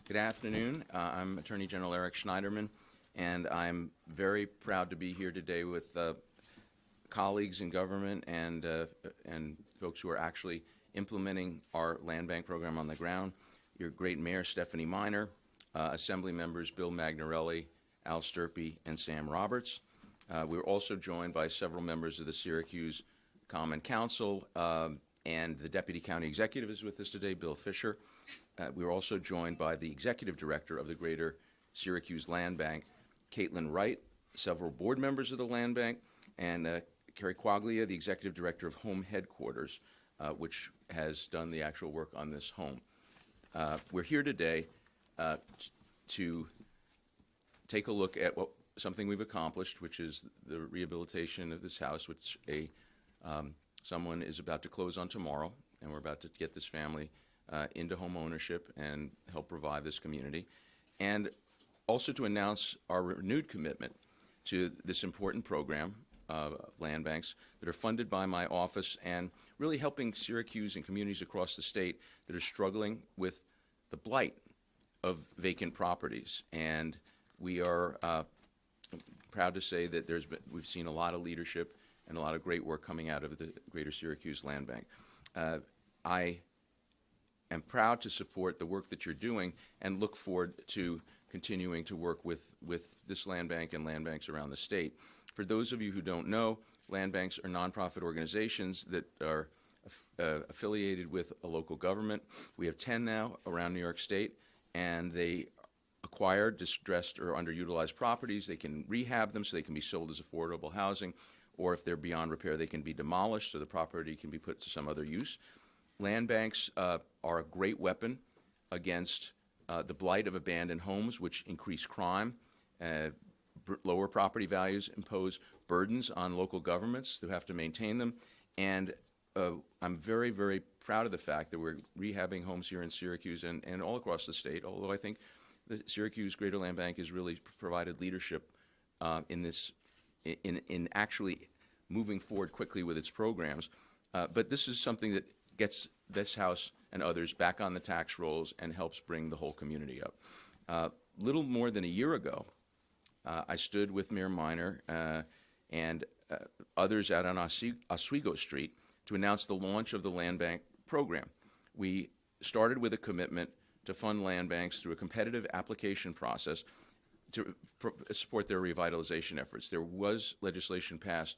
Good afternoon. I'm Attorney General Eric Schneiderman, and I'm very proud to be here today with colleagues in government and folks who are actually implementing our land bank program on the ground. Your great Mayor Stephanie Miner, Assembly members Bill Magnarelli, Al Sturpey, and Sam Roberts. We're also joined by several members of the Syracuse Common Council, and the Deputy County Executive is with us today, Bill Fisher. We're also joined by the Executive Director of the Greater Syracuse Land Bank, Caitlin Wright, several board members of the Land Bank, and Carrie Quaglia, the Executive Director of Home Headquarters, which has done the actual work on this home. We're here today to take a look at something we've accomplished, which is the rehabilitation of this house, which someone is about to close on tomorrow, and we're about to get this family into home ownership and help revive this community, and also to announce our renewed commitment to this important program of land banks that are funded by my office and really helping Syracuse and communities across the state that are struggling with the blight of vacant properties. And we are proud to say that we've seen a lot of leadership and a lot of great work coming out of the Greater Syracuse Land Bank. I am proud to support the work that you're doing and look forward to continuing to work with this land bank and land banks around the state. For those of you who don't know, land banks are nonprofit organizations that are affiliated with a local government. We have 10 now around New York State, and they acquire distressed or underutilized properties. They can rehab them so they can be sold as affordable housing, or if they're beyond repair, they can be demolished so the property can be put to some other use. Land banks are a great weapon against the blight of abandoned homes, which increase crime. Lower property values impose burdens on local governments who have to maintain them. And I'm very, very proud of the fact that we're rehabbing homes here in Syracuse and all across the state, although I think the Syracuse Greater Land Bank has really provided leadership in actually moving forward quickly with its programs. But this is something that gets this house and others back on the tax rolls and helps bring the whole community up. Little more than a year ago, I stood with Mayor Miner and others out on Oswego Street to announce the launch of the Land Bank program. We started with a commitment to fund land banks through a competitive application process to support their revitalization efforts. There was legislation passed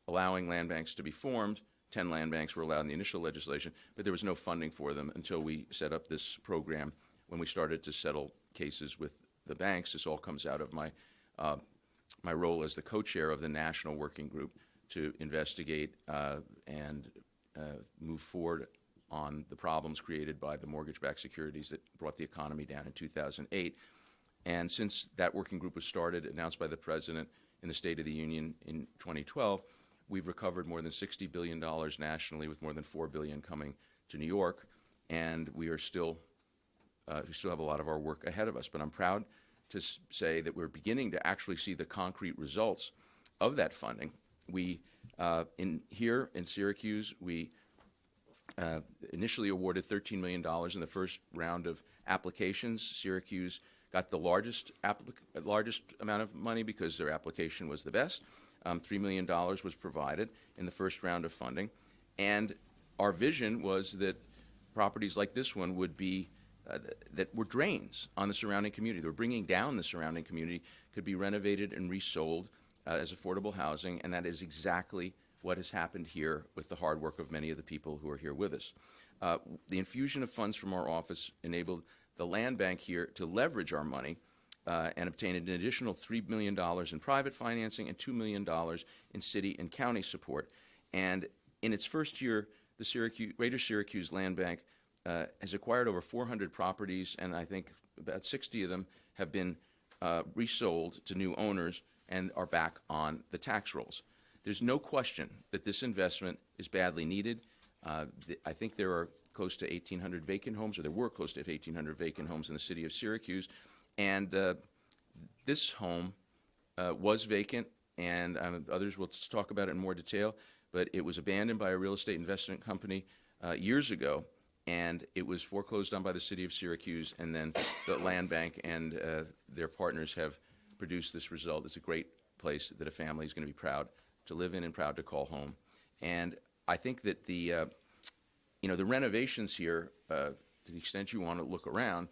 allowing land banks to be formed. 10 land banks were allowed in the initial legislation, but there was no funding for them until we set up this program. When we started to settle cases with the banks, this all comes out of my role as the co-chair of the national working group to investigate and move forward on the problems created by the mortgage-backed securities that brought the economy down in 2008. And since that working group was started, announced by the President in the State of the Union in 2012, we've recovered more than $60 billion nationally, with more than $4 billion coming to New York, and we still have a lot of our work ahead of us. But I'm proud to say that we're beginning to actually see the concrete results of that funding. We, here in Syracuse, we initially awarded $13 million in the first round of applications. Syracuse got the largest amount of money because their application was the best. $3 million was provided in the first round of funding. And our vision was that properties like this one would be, that were drains on the surrounding community. They were bringing down the surrounding community, could be renovated and resold as affordable housing, and that is exactly what has happened here with the hard work of many of the people who are here with us. The infusion of funds from our office enabled the land bank here to leverage our money and obtain an additional $3 million in private financing and $2 million in city and county support. And in its first year, the Greater Syracuse Land Bank has acquired over 400 properties, and I think about 60 of them have been resold to new owners and are back on the tax rolls. There's no question that this investment is badly needed. I think there are close to 1,800 vacant homes, or there were close to 1,800 vacant homes in the city of Syracuse. And this home was vacant, and others will talk about it in more detail, but it was abandoned by a real estate investment company years ago, and it was foreclosed on by the city of Syracuse, and then the land bank and their partners have produced this result. It's a great place that a family is going to be proud to live in and proud to call home. And I think that the renovations here, to the extent you want to look around,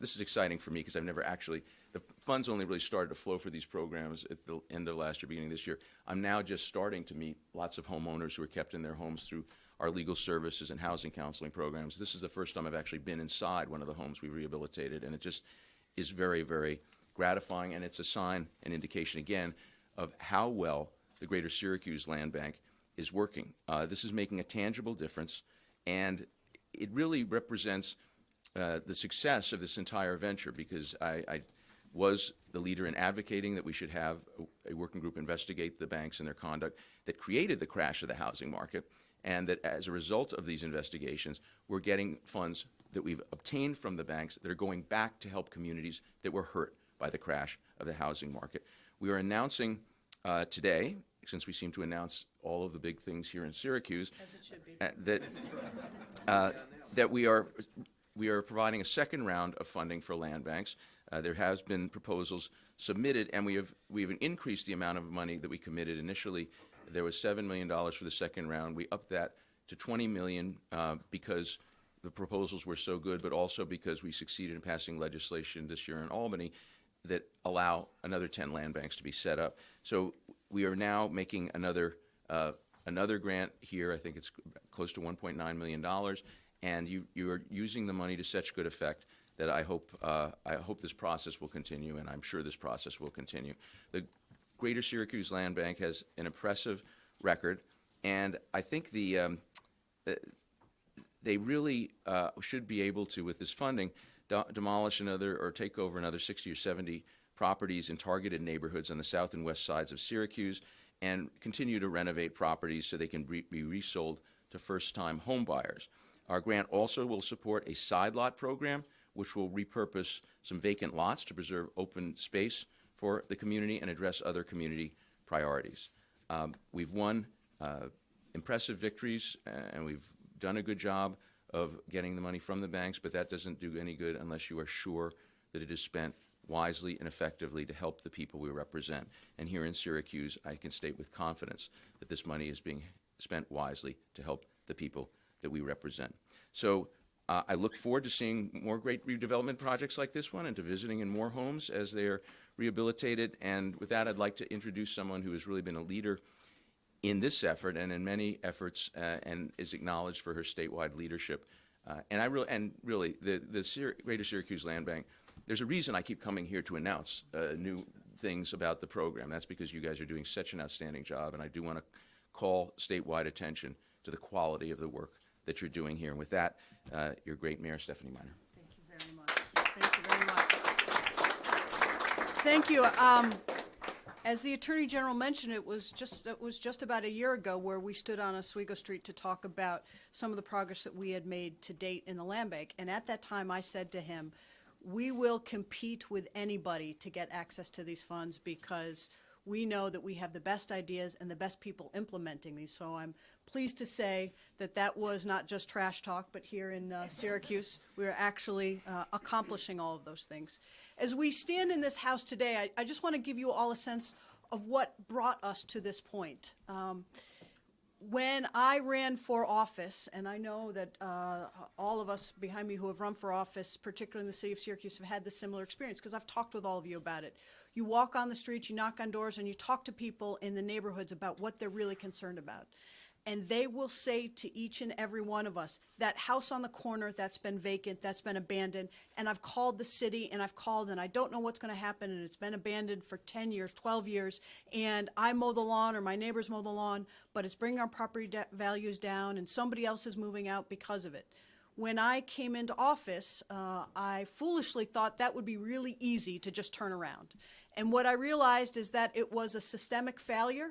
this is exciting for me because I've never actually, the funds only really started to flow for these programs at the end of last year, beginning of this year. I'm now just starting to meet lots of homeowners who are kept in their homes through our legal services and housing counseling programs. This is the first time I've actually been inside one of the homes we rehabilitated, and it just is very, very gratifying, and it's a sign, an indication again, of how well the Greater Syracuse Land Bank is working. This is making a tangible difference, and it really represents the success of this entire venture, because I was the leader in advocating that we should have a working group investigate the banks and their conduct that created the crash of the housing market, and that as a result of these investigations, we're getting funds that we've obtained from the banks that are going back to help communities that were hurt by the crash of the housing market. We are announcing today, since we seem to announce all of the big things here in Syracuse, as it should be, that we are providing a second round of funding for land banks. There has been proposals submitted, and we have increased the amount of money that we committed initially. There was $7 million for the second round. We upped that to $20 million because the proposals were so good, but also because we succeeded in passing legislation this year in Albany that allow another 10 land banks to be set up. So we are now making another grant here. I think it's close to $1.9 million, and you are using the money to such good effect that I hope this process will continue, and I'm sure this process will continue. The Greater Syracuse Land Bank has an impressive record, and I think they really should be able to, with this funding, demolish another or take over another 60 or 70 properties in targeted neighborhoods on the south and west sides of Syracuse, and continue to renovate properties so they can be resold to first-time home buyers. Our grant also will support a side lot program, which will repurpose some vacant lots to preserve open space for the community and address other community priorities. We've won impressive victories, and we've done a good job of getting the money from the banks, but that doesn't do any good unless you are sure that it is spent wisely and effectively to help the people we represent. And here in Syracuse, I can state with confidence that this money is being spent wisely to help the people that we represent. So I look forward to seeing more great redevelopment projects like this one and to visiting in more homes as they are rehabilitated. And with that, I'd like to introduce someone who has really been a leader in this effort and in many efforts and is acknowledged for her statewide leadership. And really, the Greater Syracuse Land Bank, there's a reason I keep coming here to announce new things about the program. That's because you guys are doing such an outstanding job, and I do want to call statewide attention to the quality of the work that you're doing here. And with that, your great Mayor, Stephanie Miner. thank you very much. Thank you very much. Thank you. As the Attorney General mentioned, it was just about a year ago where we stood on Oswego Street to talk about some of the progress that we had made to date in the land bank. And at that time, I said to him, we will compete with anybody to get access to these funds because we know that we have the best ideas and the best people implementing these. So I'm pleased to say that that was not just trash talk, but here in Syracuse, we are actually accomplishing all of those things. As we stand in this house today, I just want to give you all a sense of what brought us to this point. When I ran for office, and I know that all of us behind me who have run for office, particularly in the city of Syracuse, have had this similar experience because I've talked with all of you about it. You walk on the streets, you knock on doors, and you talk to people in the neighborhoods about what they're really concerned about. And they will say to each and every one of us, that house on the corner that's been vacant, that's been abandoned, and I've called the city and I've called and I don't know what's going to happen, and it's been abandoned for 10 years, 12 years, and I mow the lawn or my neighbors mow the lawn, but it's bringing our property values down and somebody else is moving out because of it. When I came into office, I foolishly thought that would be really easy to just turn around. And what I realized is that it was a systemic failure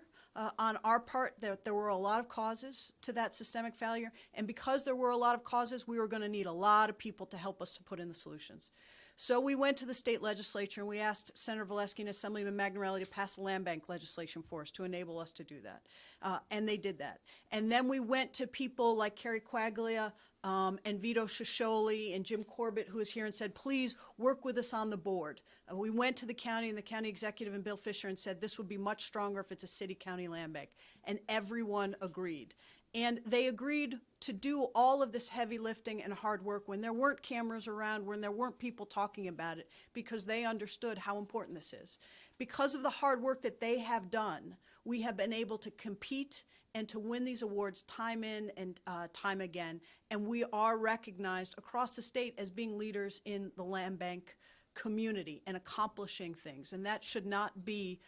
on our part, that there were a lot of causes to that systemic failure. And because there were a lot of causes, we were going to need a lot of people to help us to put in the solutions. So we went to the state legislature and we asked Senator Valesky and Assemblyman Magnarelli to pass the land bank legislation for us to enable us to do that. And they did that. And then we went to people like Carrie Quaglia, and Vito Shosholi and Jim Corbett, who was here and said, please work with us on the board. We went to the county and the county executive and Bill Fisher and said this would be much stronger if it's a city-county land bank. And everyone agreed. And they agreed to do all of this heavy lifting and hard work when there weren't cameras around, when there weren't people talking about it, because they understood how important this is. Because of the hard work that they have done, we have been able to compete and to win these awards time in and time again. And we are recognized across the state as being leaders in the land bank community and accomplishing things. And that should not be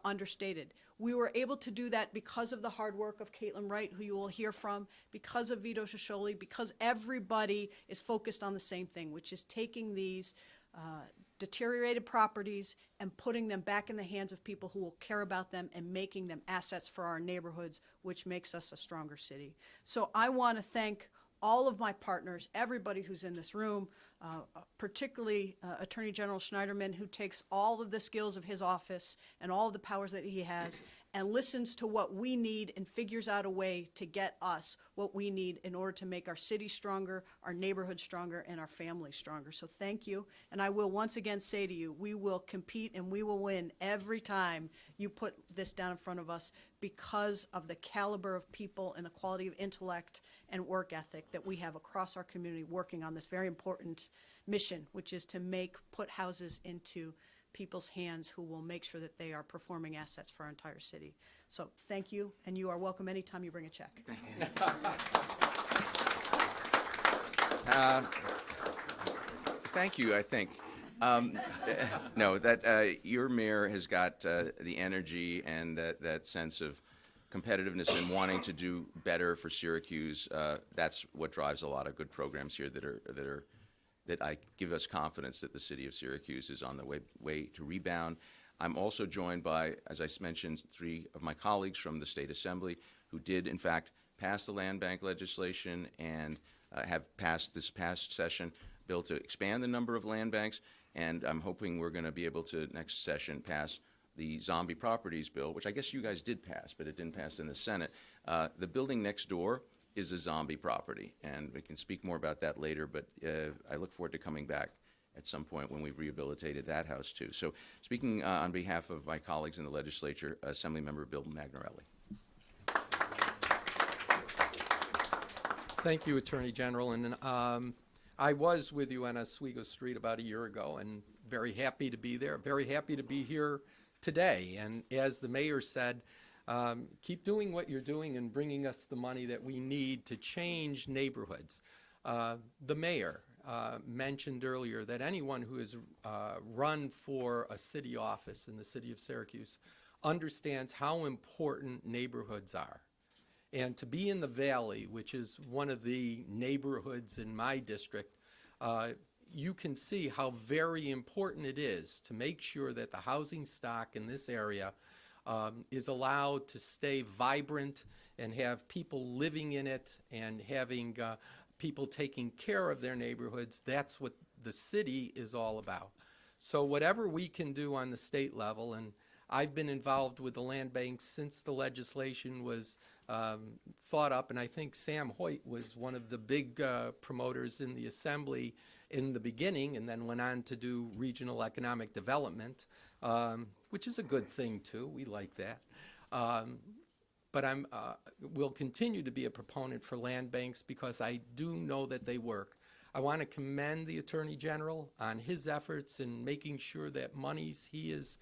understated. We were able to do that because of the hard work of Caitlin Wright, who you will hear from, because of Vito Shosholi, because everybody is focused on the same thing, which is taking these deteriorated properties and putting them back in the hands of people who will care about them and making them assets for our neighborhoods, which makes us a stronger city. So I want to thank all of my partners, everybody who's in this room, particularly Attorney General Schneiderman, who takes all of the skills of his office and all of the powers that he has and listens to what we need and figures out a way to get us what we need in order to make our city stronger, our neighborhood stronger, and our family stronger. So thank you. And I will once again say to you, we will compete and we will win every time you put this down in front of us because of the caliber of people and the quality of intellect and work ethic that we have across our community working on this very important mission, which is to put houses into people's hands who will make sure that they are performing assets for our entire city. So thank you, and you are welcome anytime you bring a check. Thank you, I think. No, that your mayor has got the energy and that sense of competitiveness and wanting to do better for Syracuse. That's what drives a lot of good programs here that I give us confidence that the city of Syracuse is on the way to rebound. I'm also joined by, as I mentioned, 3 of my colleagues from the State Assembly who did, in fact, pass the land bank legislation and have passed this past session bill to expand the number of land banks. And I'm hoping we're going to be able to, next session, pass the zombie properties bill, which I guess you guys did pass, but it didn't pass in the Senate. The building next door is a zombie property, and we can speak more about that later, but I look forward to coming back at some point when we've rehabilitated that house too. So speaking on behalf of my colleagues in the legislature, Assemblymember Bill Magnarelli. Thank you, Attorney General. And I was with you on Oswego Street about a year ago, and very happy to be there, very happy to be here today. And as the mayor said, keep doing what you're doing and bringing us the money that we need to change neighborhoods. The mayor mentioned earlier that anyone who has run for a city office in the city of Syracuse understands how important neighborhoods are. And to be in the Valley, which is one of the neighborhoods in my district, you can see how very important it is to make sure that the housing stock in this area is allowed to stay vibrant and have people living in it and having people taking care of their neighborhoods. That's what the city is all about. So whatever we can do on the state level, and I've been involved with the land bank since the legislation was thought up, and I think Sam Hoyt was one of the big promoters in the Assembly in the beginning, and then went on to do regional economic development, which is a good thing too. We like that. But I will continue to be a proponent for land banks because I do know that they work. I want to commend the Attorney General on his efforts in making sure that monies he is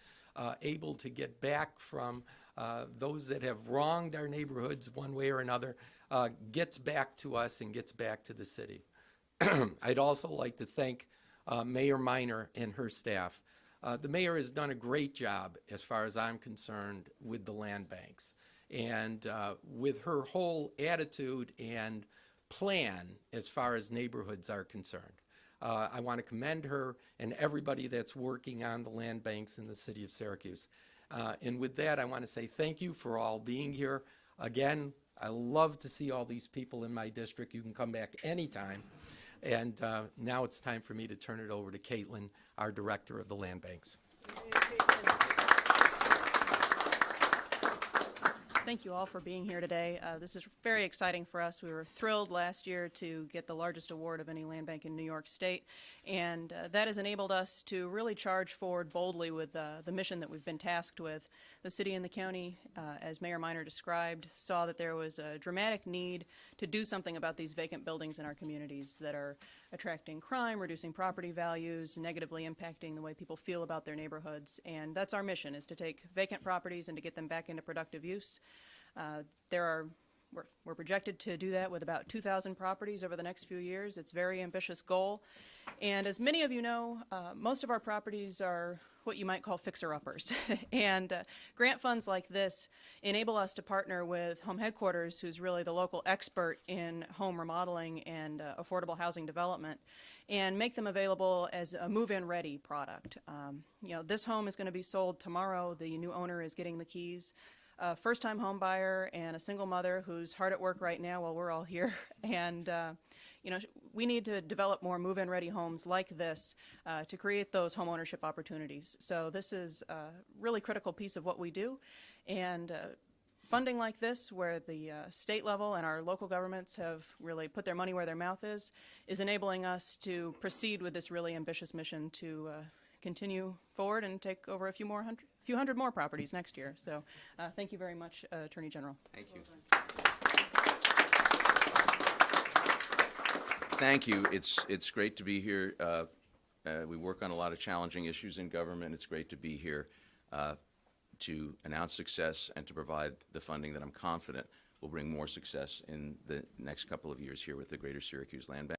able to get back from those that have wronged our neighborhoods one way or another gets back to us and gets back to the city. I'd also like to thank Mayor Miner and her staff. The mayor has done a great job, as far as I'm concerned, with the land banks. And with her whole attitude and plan as far as neighborhoods are concerned. I want to commend her and everybody that's working on the land banks in the city of Syracuse. And with that, I want to say thank you for all being here. Again, I love to see all these people in my district. You can come back anytime. And now it's time for me to turn it over to Caitlin, our director of the land banks. Thank you all for being here today. This is very exciting for us. We were thrilled last year to get the largest award of any land bank in New York State, and that has enabled us to really charge forward boldly with the mission that we've been tasked with. The city and the county, as Mayor Miner described, saw that there was a dramatic need to do something about these vacant buildings in our communities that are attracting crime, reducing property values, negatively impacting the way people feel about their neighborhoods. And that's our mission, is to take vacant properties and to get them back into productive use. We're projected to do that with about 2,000 properties over the next few years. It's a very ambitious goal. And as many of you know, most of our properties are what you might call fixer-uppers. And grant funds like this enable us to partner with Home Headquarters, who's really the local expert in home remodeling and affordable housing development, and make them available as a move-in ready product. This home is going to be sold tomorrow. The new owner is getting the keys. A first-time home buyer and a single mother who's hard at work right now while we're all here. And we need to develop more move-in ready homes like this to create those home ownership opportunities. So this is a really critical piece of what we do. And funding like this, where the state level and our local governments have really put their money where their mouth is enabling us to proceed with this really ambitious mission to continue forward and take over a few hundred more properties next year. So thank you very much, Attorney General. Thank you. Thank you. It's great to be here. We work on a lot of challenging issues in government. It's great to be here to announce success and to provide the funding that I'm confident will bring more success in the next couple of years here with the Greater Syracuse Land Bank.